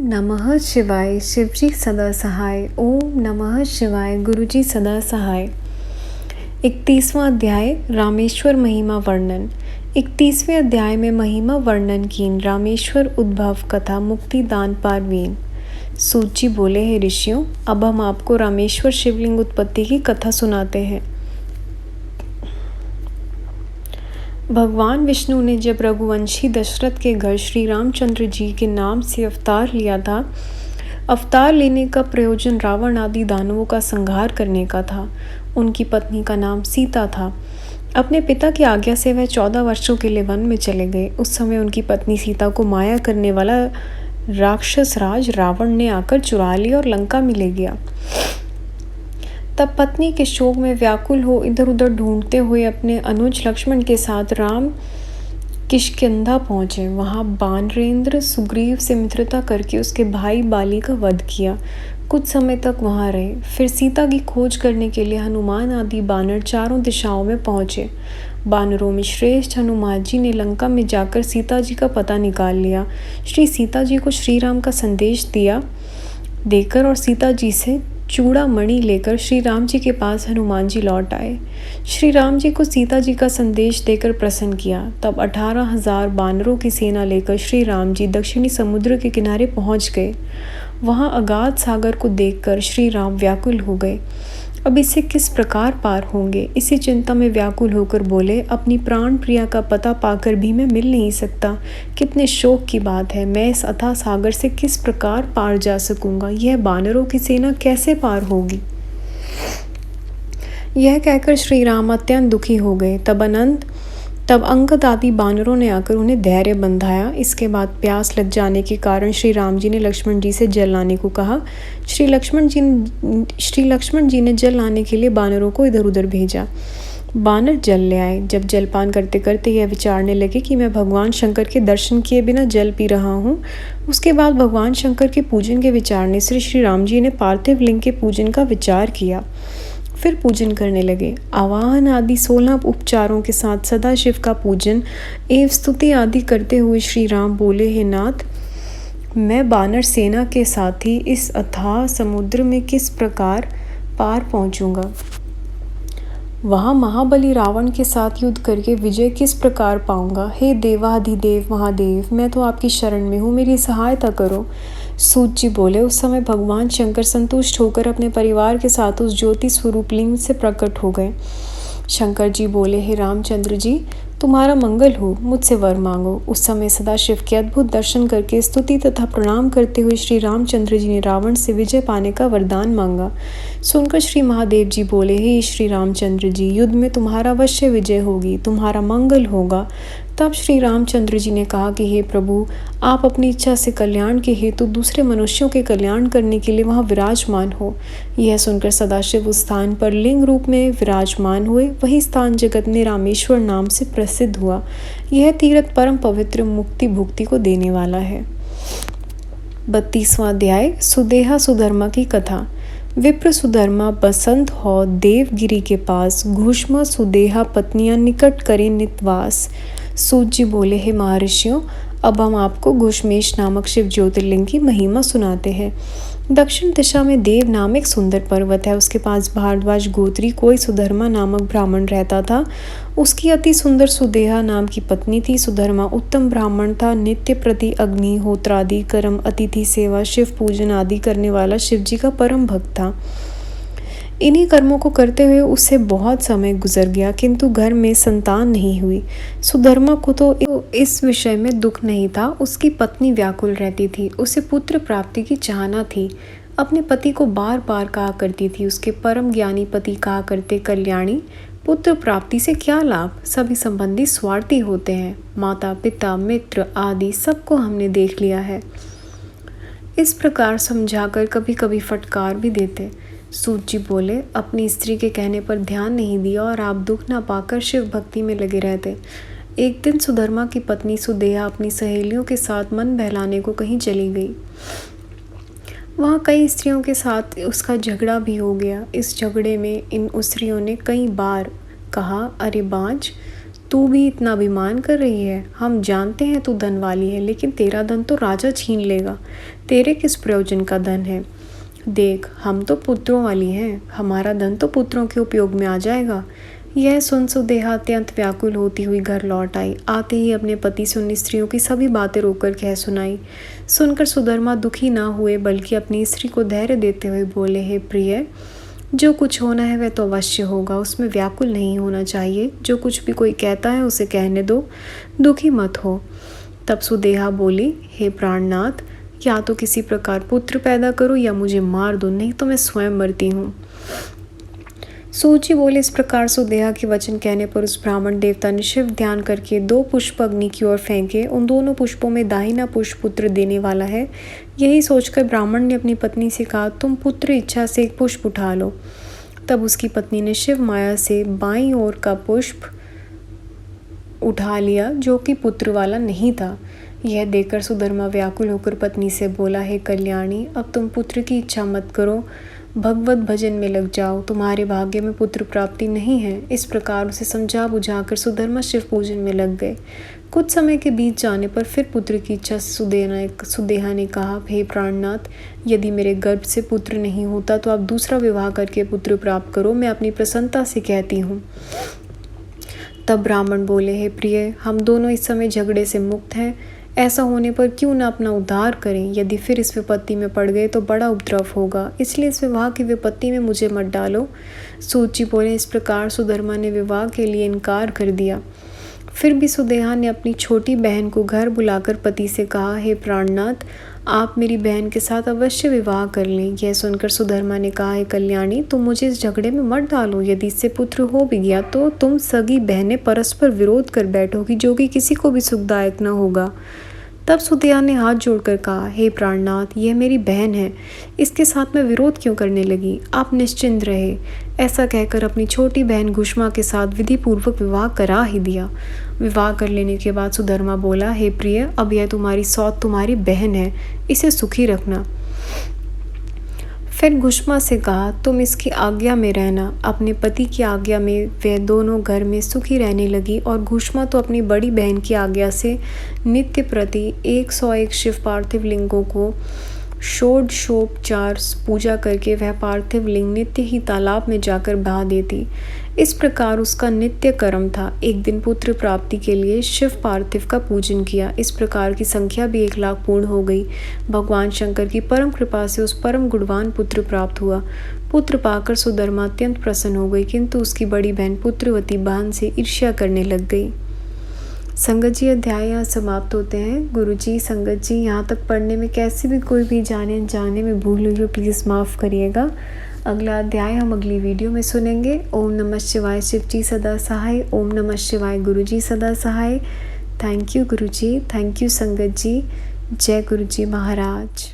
नमः शिवाय। शिवजी सदा सहाय। ओम नमः शिवाय। गुरुजी सदा सहाय। 31वां अध्याय रामेश्वर महिमा वर्णन। 31वें अध्याय में महिमा वर्णन कीन रामेश्वर उद्भव कथा मुक्ति दान पारवीन। सूत जी बोले, हे ऋषियों, अब हम आपको रामेश्वर शिवलिंग उत्पत्ति की कथा सुनाते हैं। भगवान विष्णु ने जब रघुवंशी दशरथ के घर श्री रामचंद्र जी के नाम से अवतार लिया था, अवतार लेने का प्रयोजन रावण आदि दानवों का संहार करने का था। उनकी पत्नी का नाम सीता था। अपने पिता की आज्ञा से वह 14 वर्षों के लिए वन में चले गए। उस समय उनकी पत्नी सीता को माया करने वाला राक्षस राज रावण ने आकर चुरा लिया और लंका में ले गया। तब पत्नी के शोक में व्याकुल हो इधर उधर ढूंढते हुए अपने अनुज लक्ष्मण के साथ राम किष्किंधा पहुंचे। वहां वानरेंद्र सुग्रीव से मित्रता करके उसके भाई बाली का वध किया। कुछ समय तक वहां रहे। फिर सीता की खोज करने के लिए हनुमान आदि बानर चारों दिशाओं में पहुंचे। बानरों में श्रेष्ठ हनुमान जी ने लंका में जाकर सीता जी का पता निकाल लिया। श्री सीता जी को श्री राम का संदेश देकर और सीता जी से चूड़ामणि लेकर श्री राम जी के पास हनुमान जी लौट आए। श्री राम जी को सीता जी का संदेश देकर प्रसन्न किया। तब 18,000 बानरों की सेना लेकर श्री राम जी दक्षिणी समुद्र के किनारे पहुंच गए। वहां अगाध सागर को देखकर श्री राम व्याकुल हो गए। अब इसे किस प्रकार पार होंगे, इसी चिंता में व्याकुल होकर बोले, अपनी प्राण प्रिया का पता पाकर भी मैं मिल नहीं सकता। कितने शोक की बात है। मैं इस अथाह सागर से किस प्रकार पार जा सकूंगा। यह बानरों की सेना कैसे पार होगी। यह कहकर श्री राम अत्यंत दुखी हो गए। तब अंगद आदि बानरों ने आकर उन्हें धैर्य बंधाया। इसके बाद प्यास लग जाने के कारण श्री राम जी ने लक्ष्मण जी से जल लाने को कहा। श्री लक्ष्मण जी ने जल लाने के लिए बानरों को इधर उधर भेजा। बानर जल ले आए। जब जलपान करते करते यह विचारने लगे कि मैं भगवान शंकर के दर्शन किए बिना जल पी रहा हूँ। उसके बाद भगवान शंकर के पूजन के विचारने से श्री राम जी ने पार्थिव लिंग के पूजन का विचार किया। फिर पूजन करने लगे। आवाहन आदि 16 उपचारों के साथ सदाशिव का पूजन एवं स्तुति आदि करते हुए श्री राम बोले, हे नाथ, मैं बानर सेना के साथ ही इस अथाह समुद्र में किस प्रकार पार पहुंचूंगा। वहां महाबली रावण के साथ युद्ध करके विजय किस प्रकार पाऊंगा। हे देवाधिदेव महादेव, मैं तो आपकी शरण में हूँ, मेरी सहायता करो। सूत जी बोले, उस समय भगवान शंकर संतुष्ट होकर अपने परिवार के साथ उस ज्योति स्वरूप लिंग से प्रकट हो गए। शंकर जी बोले, हे रामचंद्र जी, तुम्हारा मंगल हो, मुझसे वर मांगो। उस समय सदाशिव के अद्भुत दर्शन करके स्तुति तथा प्रणाम करते हुए श्री रामचंद्र जी ने रावण से विजय पाने का वरदान मांगा। सुनकर श्री महादेव जी बोले, हे श्री रामचंद्र जी, युद्ध में तुम्हारा अवश्य विजय होगी, तुम्हारा मंगल होगा। तब श्री रामचंद्र जी ने कहा कि हे प्रभु, आप अपनी इच्छा से कल्याण के हेतु दूसरे मनुष्यों के कल्याण करने के लिए वहां विराजमान हो। यह सुनकर सदाशिव उस स्थान पर लिंग रूप में विराजमान हुए। वही स्थान जगत में रामेश्वर नाम से प्रसिद्ध हुआ। यह तीर्थ परम पवित्र मुक्ति भुक्ति को देने वाला है। 32वां अध्याय सुदेहा सुधर्मा की कथा। विप्र सुधर्मा बसंत हो देवगिरी के पास, घुष्मा सुदेहा पत्नियां निकट करे नितवास। सूत जी बोले, हे महर्षियों, अब हम आपको घुष्मेश नामक शिव ज्योतिर्लिंग की महिमा सुनाते हैं। दक्षिण दिशा में देव नाम एक सुंदर पर्वत है। उसके पास भारद्वाज गोत्री कोई सुधर्मा नामक ब्राह्मण रहता था। उसकी अति सुंदर सुदेहा नाम की पत्नी थी। सुधर्मा उत्तम ब्राह्मण था। नित्य प्रति अग्निहोत्रादि कर्म, अतिथि सेवा, शिव पूजन आदि करने वाला शिव जी का परम भक्त था। इन्हीं कर्मों को करते हुए उससे बहुत समय गुजर गया, किंतु घर में संतान नहीं हुई। सुधर्मा को तो इस विषय में दुख नहीं था। उसकी पत्नी व्याकुल रहती थी। उसे पुत्र प्राप्ति की चाहना थी। अपने पति को बार बार कहा करती थी। उसके परम ज्ञानी पति कहा करते, कल्याणी, पुत्र प्राप्ति से क्या लाभ। सभी संबंधी स्वार्थी होते हैं। माता पिता मित्र आदि सबको हमने देख लिया है। इस प्रकार समझाकर कभी कभी फटकार भी देते। सूत जी बोले, अपनी स्त्री के कहने पर ध्यान नहीं दिया और आप दुख न पाकर शिव भक्ति में लगे रहते। एक दिन सुधर्मा की पत्नी सुदेहा अपनी सहेलियों के साथ मन बहलाने को कहीं चली गई। वहाँ कई स्त्रियों के साथ उसका झगड़ा भी हो गया। इस झगड़े में इन स्त्रियों ने कई बार कहा, अरे बांझ, तू भी इतना अभिमान कर रही है? हम जानते हैं तू धन वाली है, लेकिन तेरा धन तो राजा छीन लेगा। तेरे किस प्रयोजन का धन है? देख, हम तो पुत्रों वाली हैं, हमारा धन तो पुत्रों के उपयोग में आ जाएगा। यह सुन सुदेहा अत्यंत व्याकुल होती हुई घर लौट आई। आते ही अपने पति से उन स्त्रियों की सभी बातें रोककर कह सुनाई। सुनकर सुधर्मा दुखी ना हुए, बल्कि अपनी स्त्री को धैर्य देते हुए बोले, हे प्रिय, जो कुछ होना है वह तो अवश्य होगा, उसमें व्याकुल नहीं होना चाहिए। जो कुछ भी कोई कहता है उसे कहने दो, दुखी मत हो। तब सुदेहा बोली, हे प्राणनाथ, या तो किसी प्रकार पुत्र पैदा करो या मुझे मार दो, नहीं तो मैं स्वयं मरती हूँ। सूची बोले, इस प्रकार सुदेहा के वचन कहने पर उस ब्राह्मण देवता ने शिव ध्यान करके 2 पुष्प अग्नि की ओर फेंके। उन दोनों पुष्पों में दाहिना पुष्प पुत्र देने वाला है। यही सोचकर ब्राह्मण ने अपनी पत्नी से कहा, तुम पुत्र इच्छा से एक पुष्प उठा लो। तब उसकी पत्नी ने शिव माया से बाईं ओर का पुष्प उठा लिया, जो कि पुत्र वाला नहीं था। यह देखकर सुधर्मा व्याकुल होकर पत्नी से बोला, हे कल्याणी, अब तुम पुत्र की इच्छा मत करो, भगवत भजन में लग जाओ, तुम्हारे भाग्य में पुत्र प्राप्ति नहीं है। इस प्रकार उसे समझा बुझाकर सुधर्मा शिव पूजन में लग गए। कुछ समय के बीत जाने पर फिर पुत्र की इच्छा से सुदेहा ने कहा, हे प्राणनाथ, यदि मेरे गर्भ से पुत्र नहीं होता तो आप दूसरा विवाह करके पुत्र प्राप्त करो, मैं अपनी प्रसन्नता से कहती हूँ। तब ब्राह्मण बोले, हे प्रिय, हम दोनों इस समय झगड़े से मुक्त हैं, ऐसा होने पर क्यों ना अपना उद्धार करें। यदि फिर इस विपत्ति में पड़ गए तो बड़ा उपद्रव होगा, इसलिए इस विवाह की विपत्ति में मुझे मत डालो। सूची बोले, इस प्रकार सुधर्मा ने विवाह के लिए इनकार कर दिया। फिर भी सुदेहा ने अपनी छोटी बहन को घर बुलाकर पति से कहा, हे प्राणनाथ, आप मेरी बहन के साथ अवश्य विवाह कर लें। यह सुनकर सुधर्मा ने कहा, हे कल्याणी, तुम मुझे इस झगड़े में मत डालो। यदि इससे पुत्र हो भी गया तो तुम सगी बहनें परस्पर विरोध कर बैठोगी, जो कि किसी को भी सुखदायक न होगा। तब सुदेहा ने हाथ जोड़कर कहा, हे प्राणनाथ, यह मेरी बहन है, इसके साथ मैं विरोध क्यों करने लगी? आप निश्चिंत रहे। ऐसा कहकर अपनी छोटी बहन घुष्मा के साथ विधि पूर्वक विवाह करा ही दिया। विवाह कर लेने के बाद सुधर्मा बोला, हे प्रिय, अब यह तुम्हारी सौत तुम्हारी बहन है, इसे सुखी रखना। फिर घुष्मा से कहा, तुम इसकी आज्ञा में रहना। अपने पति की आज्ञा में वे दोनों घर में सुखी रहने लगी, और घुष्मा तो अपनी बड़ी बहन की आज्ञा से नित्य प्रति 101 शिव पार्थिव लिंगों को षोडशोपचार पूजा करके वह पार्थिव लिंग नित्य ही तालाब में जाकर बहा देती। इस प्रकार उसका नित्य कर्म था। एक दिन पुत्र प्राप्ति के लिए शिव पार्थिव का पूजन किया। इस प्रकार की संख्या भी 1 लाख पूर्ण हो गई। भगवान शंकर की परम कृपा से उस परम गुणवान पुत्र प्राप्त हुआ। पुत्र पाकर सुधर्मा अत्यंत प्रसन्न हो गई, किंतु उसकी बड़ी बहन पुत्रवती बहन से ईर्ष्या करने लग गई। संगत जी, अध्याय यहाँ समाप्त होते हैं। गुरु जी, संगत जी, यहाँ तक पढ़ने में कैसे भी कोई भी जाने अनजाने में भूल हुई हो प्लीज़ माफ़ करिएगा। अगला अध्याय हम अगली वीडियो में सुनेंगे। ओम नमः शिवाय। शिव जी सदा सहाय। ओम नमः शिवाय। गुरु जी सदा सहाय। Thank you Guru ji, thank you संगत जी। जय गुरु जी महाराज।